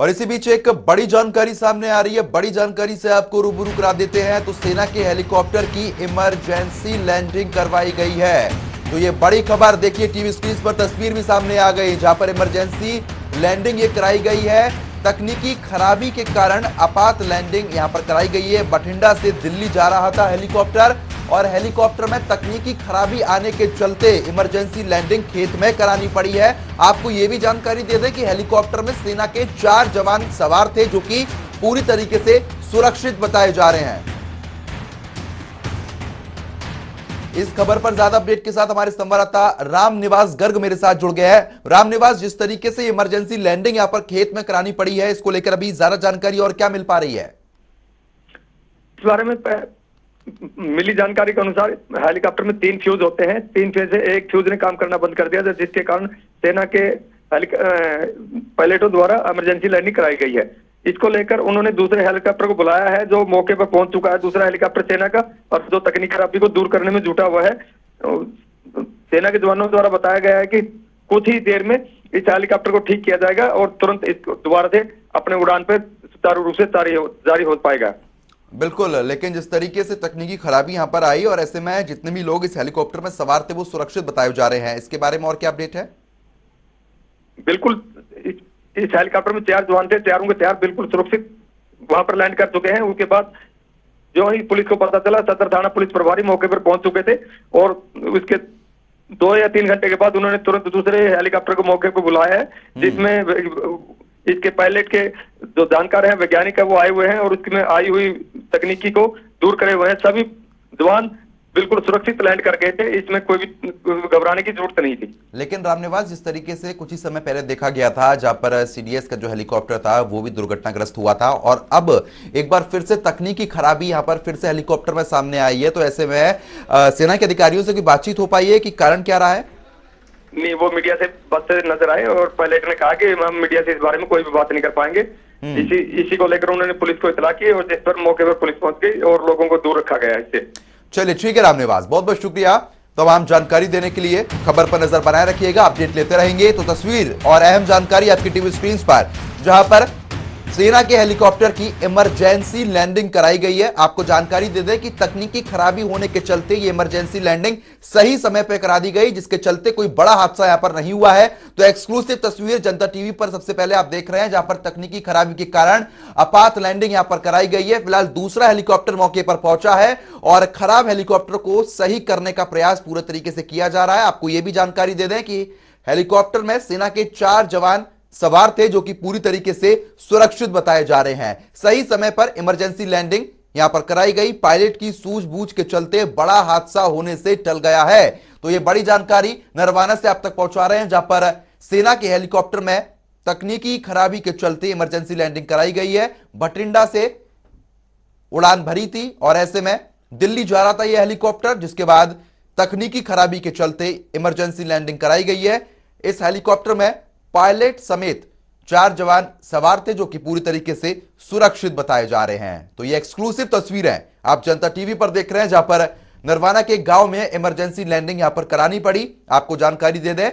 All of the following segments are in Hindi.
और इसी बीच एक बड़ी जानकारी सामने आ रही है। बड़ी जानकारी से आपको रूबरू करा देते हैं। तो सेना के हेलीकॉप्टर की इमरजेंसी लैंडिंग करवाई गई है। तो ये बड़ी खबर देखिए, टीवी स्क्रीन पर तस्वीर भी सामने आ गई, जहां पर इमरजेंसी लैंडिंग ये कराई गई है। तकनीकी खराबी के कारण आपात लैंडिंग यहां पर कराई गई है। बठिंडा से दिल्ली जा रहा था हेलीकॉप्टर और हेलीकॉप्टर में तकनीकी खराबी आने के चलते इमरजेंसी लैंडिंग खेत में करानी पड़ी है। आपको यह भी जानकारी दे दें कि हेलीकॉप्टर में सेना के 4 जवान सवार थे, जो कि पूरी तरीके से सुरक्षित बताए जा रहे हैं। इस खबर पर ज्यादा अपडेट के साथ हमारे संवाददाता रामनिवास गर्ग मेरे साथ जुड़ गए हैं। रामनिवास, जिस तरीके से इमरजेंसी लैंडिंग यहां पर खेत में करानी पड़ी है, इसको लेकर अभी ज्यादा जानकारी और क्या मिल पा रही है? इस बारे में मिली जानकारी के अनुसार हेलीकॉप्टर में 3 फ्यूज होते हैं। 3 फ्यूज से एक फ्यूज ने काम करना बंद कर दिया, जिसके कारण सेना के पायलटों द्वारा इमरजेंसी लैंडिंग कराई गई है। इसको लेकर उन्होंने दूसरे हेलीकॉप्टर को बुलाया है, जो मौके पर पहुंच चुका है, दूसरा हेलीकॉप्टर सेना का, और जो तकनीकी खराबी को दूर करने में जुटा हुआ है। सेना के जवानों द्वारा बताया गया है कि कुछ ही देर में इस हेलीकॉप्टर को ठीक किया जाएगा और तुरंत इसको दोबारा से अपने उड़ान पर सुचारू रूप से जारी हो पाएगा। बिल्कुल, लेकिन जिस तरीके से तकनीकी खराबी यहां पर आई और ऐसे में जितने भी लोग इस हेलीकॉप्टर में सवार थे वो सुरक्षित बताए जा रहे हैं, इसके बारे में और क्या अपडेट है? बिल्कुल, इस हेलीकॉप्टर में 4 जवान थे, चारों के 4 बिल्कुल सुरक्षित वहां पर लैंड कर चुके हैं। उसके बाद जो ही पुलिस को पता चला, सदर थाना पुलिस प्रभारी मौके पर पहुंच चुके थे और उसके 2 या 3 घंटे के बाद उन्होंने तुरंत दूसरे हेलीकॉप्टर को मौके पर बुलाया है, जिसमें इसके पायलट के जो जानकार हैं, वैज्ञानिक है, वो आए हुए हैं और उसमें आई हुई तकनीकी को दूर करे हुए हैं। सभी जवान बिल्कुल सुरक्षित लैंड कर गए थे, इसमें कोई भी घबराने की जरूरत नहीं थी। लेकिन रामनिवास, जिस तरीके से कुछ ही समय पहले देखा गया था, जहां पर सीडीएस का जो हेलीकॉप्टर था वो भी दुर्घटनाग्रस्त हुआ था और अब एक बार फिर से तकनीकी खराबी यहां पर फिर से हेलीकॉप्टर में सामने आई है, तो ऐसे में सेना के अधिकारियों से कोई बातचीत हो पाई है कि कारण क्या रहा है? नहीं, वो मीडिया से बस नजर आए और पायलट ने कहा कि हम मीडिया से इस बारे में कोई भी बात नहीं कर पाएंगे। इसी को लेकर उन्होंने पुलिस को इतला की और जिस पर मौके पर पुलिस पहुंच गई और लोगों को दूर रखा गया इससे। चलिए ठीक है रामनिवास, बहुत बहुत शुक्रिया तमाम जानकारी देने के लिए। खबर पर नजर बनाए रखिएगा, अपडेट लेते रहेंगे। तो तस्वीर और अहम जानकारी आपकी टीवी स्क्रीन पर, जहां पर सेना के हेलीकॉप्टर की इमरजेंसी लैंडिंग कराई गई है। आपको जानकारी दे दें कि तकनीकी खराबी होने के चलते ये इमरजेंसी लैंडिंग सही समय पर करा दी गई, जिसके चलते कोई बड़ा हादसा यहां पर नहीं हुआ है। तो एक्सक्लूसिव तस्वीर जनता टीवी पर सबसे पहले आप देख रहे हैं, जहां पर तकनीकी खराबी के कारण आपात लैंडिंग यहां पर कराई गई है। फिलहाल दूसरा हेलीकॉप्टर मौके पर पहुंचा है और खराब हेलीकॉप्टर को सही करने का प्रयास पूरे तरीके से किया जा रहा है। आपको यह भी जानकारी दे दें कि हेलीकॉप्टर में सेना के 4 जवान सवार थे, जो कि पूरी तरीके से सुरक्षित बताए जा रहे हैं। सही समय पर इमरजेंसी लैंडिंग यहां पर कराई गई। पायलट की सूझबूझ के चलते बड़ा हादसा होने से टल गया है। तो यह बड़ी जानकारी नरवाना से आप तक पहुंचा रहे हैं, जहां पर सेना के हेलीकॉप्टर में तकनीकी खराबी के चलते इमरजेंसी लैंडिंग कराई गई है। बठिंडा से उड़ान भरी थी और ऐसे में दिल्ली जा रहा था यह हेलीकॉप्टर, जिसके बाद तकनीकी खराबी के चलते इमरजेंसी लैंडिंग कराई गई है। इस हेलीकॉप्टर में पायलट समेत 4 जवान सवार थे, जो कि पूरी तरीके से सुरक्षित बताए जा रहे हैं। तो ये एक्सक्लूसिव तस्वीरें आप जनता टीवी पर देख रहे हैं, जहां पर नरवाना के गांव में इमरजेंसी लैंडिंग यहां पर करानी पड़ी। आपको जानकारी दे दें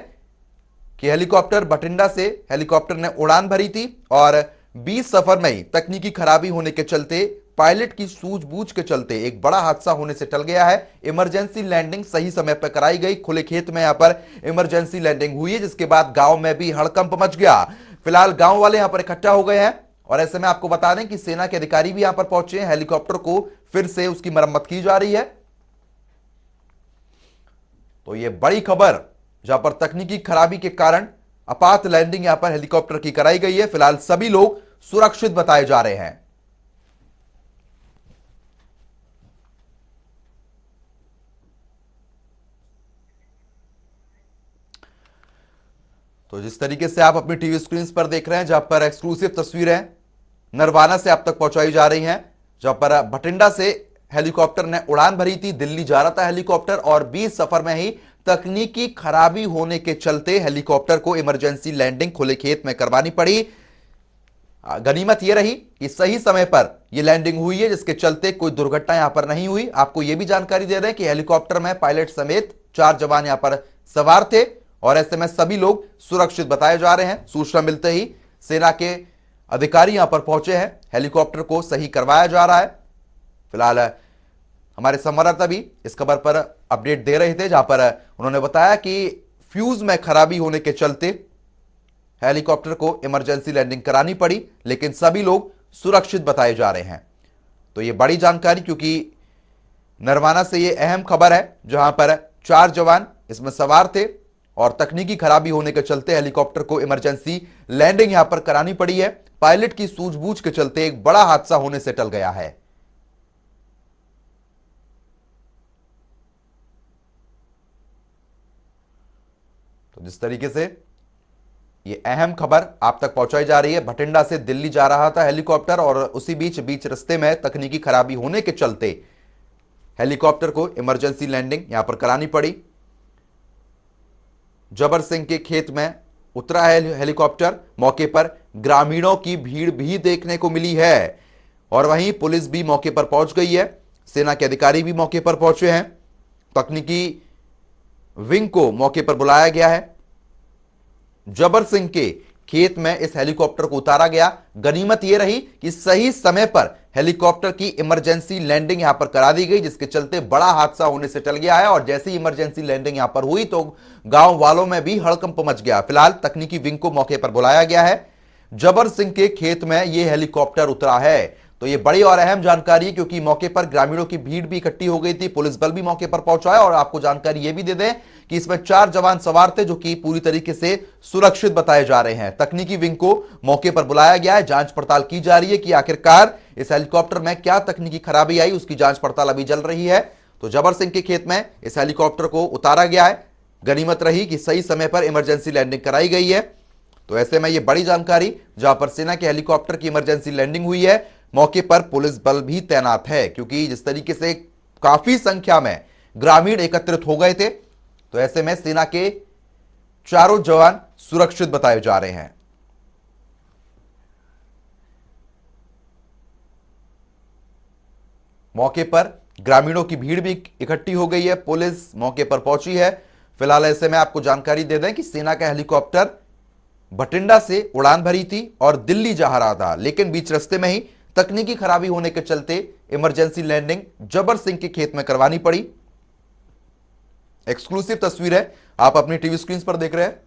कि हेलीकॉप्टर बठिंडा से हेलीकॉप्टर ने उड़ान भरी थी और 20 सफर में ही तकनीकी खराबी होने के चलते, पायलट की सूझबूझ के चलते एक बड़ा हादसा होने से टल गया है। इमरजेंसी लैंडिंग सही समय पर कराई गई। खुले खेत में यहां पर इमरजेंसी लैंडिंग हुई है, जिसके बाद गांव में भी हड़कंप मच गया। फिलहाल गांव वाले यहां पर इकट्ठा हो गए हैं और ऐसे में आपको बता दें कि सेना के अधिकारी भी यहां पर पहुंचे हैं। हेलीकॉप्टर को फिर से उसकी मरम्मत की जा रही है। तो यह बड़ी खबर, जहां पर तकनीकी खराबी के कारण आपात लैंडिंग यहां पर हेलीकॉप्टर की कराई गई है। फिलहाल सभी लोग सुरक्षित बताए जा रहे हैं। तो जिस तरीके से आप अपनी टीवी स्क्रीन पर देख रहे हैं, जहां पर एक्सक्लूसिव तस्वीरें नरवाना से आप तक पहुंचाई जा रही हैं, जहां पर बठिंडा से हेलीकॉप्टर ने उड़ान भरी थी, दिल्ली जा रहा था हेलीकॉप्टर और 20 सफर में ही तकनीकी खराबी होने के चलते हेलीकॉप्टर को इमरजेंसी लैंडिंग खुले खेत में करवानी पड़ी। गनीमत यह रही कि सही समय पर यह लैंडिंग हुई है, जिसके चलते कोई दुर्घटना यहां पर नहीं हुई। आपको यह भी जानकारी दे दें कि हेलीकॉप्टर में पायलट समेत 4 जवान यहां पर सवार थे और ऐसे में सभी लोग सुरक्षित बताए जा रहे हैं। सूचना मिलते ही सेना के अधिकारी यहां पर पहुंचे हैं, हेलीकॉप्टर को सही करवाया जा रहा है। फिलहाल हमारे संवाददाता भी इस खबर पर अपडेट दे रहे थे, जहां पर उन्होंने बताया कि फ्यूज में खराबी होने के चलते हेलीकॉप्टर को इमरजेंसी लैंडिंग करानी पड़ी, लेकिन सभी लोग सुरक्षित बताए जा रहे हैं। तो यह बड़ी जानकारी, क्योंकि नरवाना से यह अहम खबर है, जहां पर 4 जवान इसमें सवार थे और तकनीकी खराबी होने के चलते हेलीकॉप्टर को इमरजेंसी लैंडिंग यहां पर करानी पड़ी है। पायलट की सूझबूझ के चलते एक बड़ा हादसा होने से टल गया है। तो जिस तरीके से ये अहम खबर आप तक पहुंचाई जा रही है, भटिंडा से दिल्ली जा रहा था हेलीकॉप्टर और उसी बीच रास्ते में तकनीकी खराबी होने के चलते हेलीकॉप्टर को इमरजेंसी लैंडिंग यहां पर करानी पड़ी। जबर सिंह के खेत में उतरा है हेलीकॉप्टर। मौके पर ग्रामीणों की भीड़ भी देखने को मिली है और वहीं पुलिस भी मौके पर पहुंच गई है। सेना के अधिकारी भी मौके पर पहुंचे हैं। तकनीकी विंग को मौके पर बुलाया गया है। जबर सिंह के खेत में इस हेलीकॉप्टर को उतारा गया। गनीमत यह रही कि सही समय पर हेलीकॉप्टर की इमरजेंसी लैंडिंग यहां पर करा दी गई, जिसके चलते बड़ा हादसा होने से टल गया है। और जैसे ही इमरजेंसी लैंडिंग यहां पर हुई तो गांव वालों में भी हड़कंप मच गया। फिलहाल तकनीकी विंग को मौके पर बुलाया गया है। जबर सिंह के खेत में यह हेलीकॉप्टर उतरा है। तो यह बड़ी और अहम जानकारी, क्योंकि मौके पर ग्रामीणों की भीड़ भी इकट्ठी हो गई थी, पुलिस बल भी मौके पर पहुंचा है। और आपको जानकारी यह भी दे दें कि इसमें 4 जवान सवार थे, जो कि पूरी तरीके से सुरक्षित बताए जा रहे हैं। तकनीकी विंग को मौके पर बुलाया गया है। जांच पड़ताल की जा रही है कि आखिरकार इस हेलीकॉप्टर में क्या तकनीकी खराबी आई, उसकी जांच पड़ताल अभी चल रही है। तो जबर सिंह के खेत में इस हेलीकॉप्टर को उतारा गया है। गनीमत रही कि सही समय पर इमरजेंसी लैंडिंग कराई गई है। तो ऐसे में यह बड़ी जानकारी, जहां पर सेना के हेलीकॉप्टर की इमरजेंसी लैंडिंग हुई है, मौके पर पुलिस बल भी तैनात है, क्योंकि जिस तरीके से काफी संख्या में ग्रामीण एकत्रित हो गए थे, तो ऐसे में सेना के चारों जवान सुरक्षित बताए जा रहे हैं। मौके पर ग्रामीणों की भीड़ भी इकट्ठी हो गई है। पुलिस मौके पर पहुंची है। फिलहाल ऐसे में आपको जानकारी दे दें कि सेना का हेलीकॉप्टर भटिंडा से उड़ान भरी थी और दिल्ली जा रहा था, लेकिन बीच रास्ते में ही तकनीकी खराबी होने के चलते इमरजेंसी लैंडिंग जबर सिंह के खेत में करवानी पड़ी। एक्सक्लूसिव तस्वीर है, आप अपनी टीवी स्क्रीन पर देख रहे हैं।